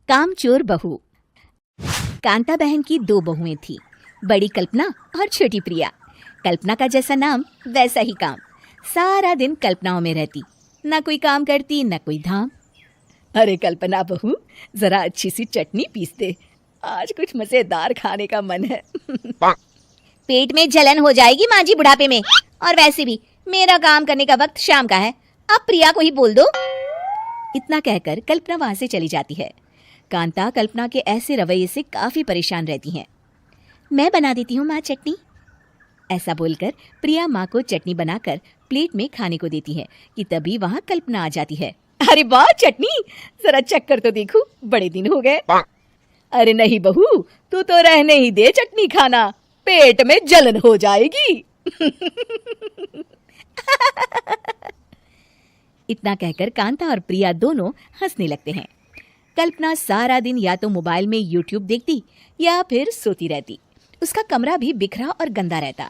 कामचोर बहू। कांता बहन की दो बहुएं थी, बड़ी कल्पना और छोटी प्रिया। कल्पना का जैसा नाम वैसा ही काम। सारा दिन कल्पनाओं में रहती, ना कोई काम करती ना कोई धाम। अरे कल्पना बहू, जरा अच्छी सी चटनी पीस दे, आज कुछ मजेदार खाने का मन है। पेट में जलन हो जाएगी माँ जी बुढ़ापे में, और वैसे भी मेरा काम करने का वक्त शाम का है, अब प्रिया को ही बोल दो। इतना कहकर कल्पना वहां से चली जाती है। कांता कल्पना के ऐसे रवैये से काफी परेशान रहती हैं। मैं बना देती हूँ माँ चटनी, ऐसा बोलकर प्रिया माँ को चटनी बनाकर प्लेट में खाने को देती है कि तभी वहाँ कल्पना आ जाती है। अरे वाह चटनी, जरा चख कर तो देखूं, बड़े दिन हो गए। अरे नहीं बहू, तू तो रहने ही दे चटनी खाना, पेट में जलन हो जाएगी। इतना कहकर कांता और प्रिया दोनों हंसने लगते हैं। कल्पना सारा दिन या तो मोबाइल में यूट्यूब देखती या फिर सोती रहती। उसका कमरा भी बिखरा और गंदा रहता।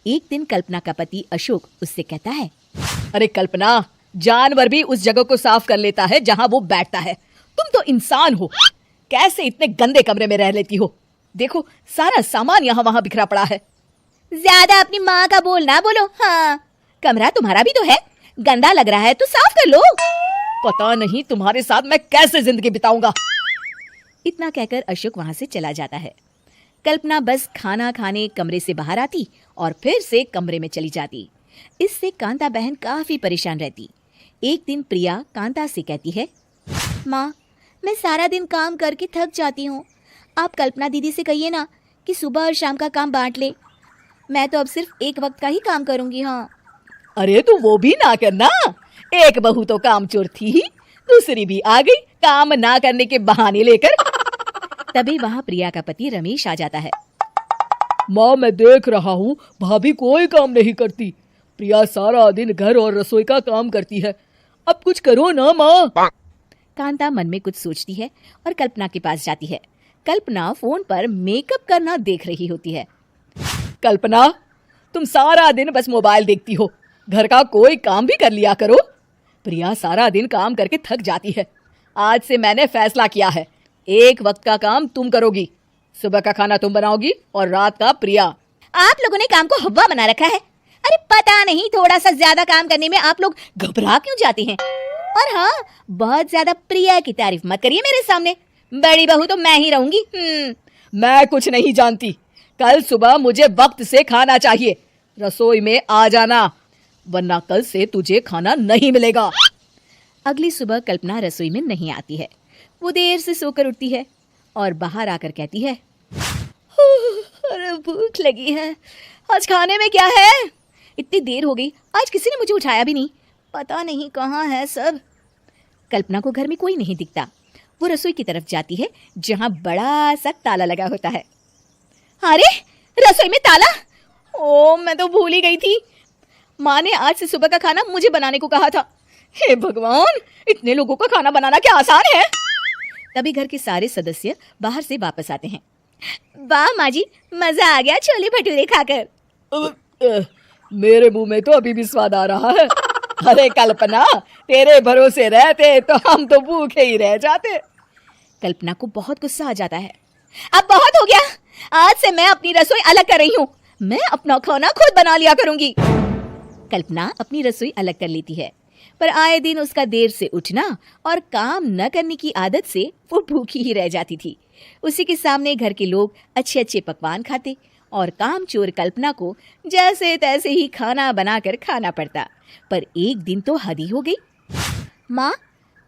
एक दिन कल्पना का पति अशोक उससे कहता है, अरे कल्पना, जानवर भी उस जगह को साफ कर लेता है जहाँ वो बैठता है, तुम तो इंसान हो, कैसे इतने गंदे कमरे में रह लेती हो? देखो सारा सामान यहाँ वहाँ बिखरा पड़ा है। ज्यादा अपनी माँ का बोल ना बोलो। हाँ, कमरा तुम्हारा भी तो है, गंदा लग रहा है तो साफ कर लो। पता नहीं तुम्हारे साथ मैं कैसे जिंदगी बिताऊंगा। इतना कहकर अशोक वहां से चला जाता है। कल्पना बस खाना खाने कमरे से बाहर आती और फिर से कमरे में चली जाती। इससे कांता बहन काफी परेशान रहती। एक दिन प्रिया कांता से कहती है, माँ, मैं सारा दिन काम करके थक जाती हूँ, आप कल्पना दीदी से कहिए ना कि सुबह और शाम का काम बांट ले, मैं तो अब सिर्फ एक वक्त का ही काम करूंगी। हाँ। अरे तू वो भी ना करना, एक बहू तो कामचोर थी ही, दूसरी भी आ गई काम ना करने के बहाने लेकर। तभी वहाँ प्रिया का पति रमेश आ जाता है। माँ, मैं देख रहा हूँ भाभी कोई काम नहीं करती, प्रिया सारा दिन घर और रसोई का काम करती है, अब कुछ करो ना माँ। कांता मन में कुछ सोचती है और कल्पना के पास जाती है। कल्पना फोन पर मेकअप करना देख रही होती है। कल्पना, तुम सारा दिन बस मोबाइल देखती हो, घर का कोई काम भी कर लिया करो। प्रिया सारा दिन काम करके थक जाती है, आज से मैंने फैसला किया है, एक वक्त का काम तुम करोगी, सुबह का खाना तुम बनाओगी और रात का प्रिया। आप लोगों ने काम को हवा बना रखा है। अरे पता नहीं थोड़ा सा ज्यादा काम करने में आप लोग घबरा क्यों जाते हैं। और हाँ, बहुत ज्यादा प्रिया की तारीफ मत करिए मेरे सामने, बड़ी बहू तो मैं ही रहूंगी। मैं कुछ नहीं जानती, कल सुबह मुझे वक्त से खाना चाहिए, रसोई में आ जाना, वरना कल से तुझे खाना नहीं मिलेगा। अगली सुबह कल्पना रसोई में नहीं आती है। वो देर से सोकर उठती है और बाहर आकर कहती है, अरे भूख लगी है, आज खाने में क्या है? इतनी देर हो गई, आज किसी ने मुझे उठाया भी नहीं, पता नहीं कहाँ है सब। कल्पना को घर में कोई नहीं दिखता। वो रसोई की तरफ जाती है जहाँ बड़ा सा ताला लगा होता है। अरे रसोई में ताला! ओ, मैं तो भूल ही गई थी, माँ ने आज से सुबह का खाना मुझे बनाने को कहा था। हे भगवान, इतने लोगों का खाना बनाना क्या आसान है? तभी घर के सारे सदस्य बाहर से वापस आते हैं। वाह माँ जी, मजा आ गया छोले भटूरे खाकर। मेरे मुंह में तो अभी भी स्वाद आ रहा है। अरे कल्पना, तेरे भरोसे रहते तो हम तो भूखे ही रह जाते। कल्पना को बहुत गुस्सा आ जाता है। अब बहुत हो गया, आज से मैं अपनी रसोई अलग कर रही हूँ, मैं अपना खाना खुद बना लिया करूंगी। कल्पना अपनी रसोई अलग कर लेती है, पर आए दिन उसका देर से उठना और काम न करने की आदत से वो भूखी ही रह जाती थी। उसी के सामने घर के लोग अच्छे अच्छे पकवान खाते और कामचोर कल्पना को जैसे तैसे ही खाना बनाकर खाना पड़ता। पर एक दिन तो हद ही हो गई। माँ,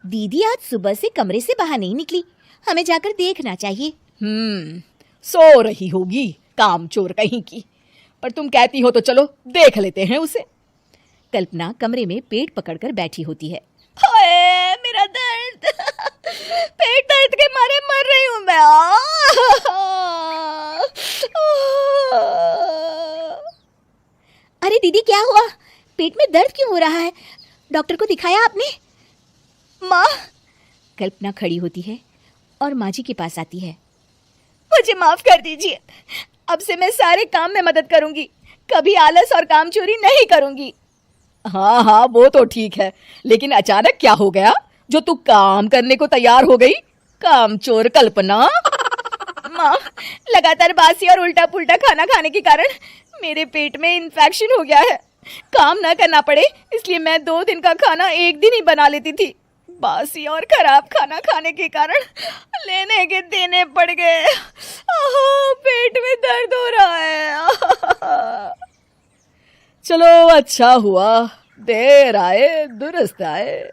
दीदी आज सुबह से कमरे से बाहर नहीं निकली, हमें जाकर देखना चाहिए। सो रही होगी कामचोर कहीं की, पर तुम कहती हो तो चलो देख लेते हैं उसे। कल्पना कमरे में पेट पकड़कर बैठी होती है। हाय मेरा दर्द, पेट दर्द के मारे मर रही हूँ मैं। अरे दीदी क्या हुआ, पेट में दर्द क्यों हो रहा है, डॉक्टर को दिखाया आपने? माँ, कल्पना खड़ी होती है और माँ जी के पास आती है। मुझे माफ कर दीजिए, अब से मैं सारे काम में मदद करूंगी, कभी आलस और काम चोरी नहीं करूंगी। हाँ हाँ, वो तो ठीक है, लेकिन अचानक क्या हो गया जो तू काम करने को तैयार हो गई? कामचोर कल्पना। माँ, लगातार बासी और उल्टा पुल्टा खाना खाने के कारण मेरे पेट में इन्फेक्शन हो गया है। काम ना करना पड़े इसलिए मैं 2 दिन का खाना एक दिन ही बना लेती थी। बासी और खराब खाना खाने के कारण लेने के देने पड़ गए। पेट में दर्द हो रहा है। चलो अच्छा हुआ, देर आए दुरुस्त आए।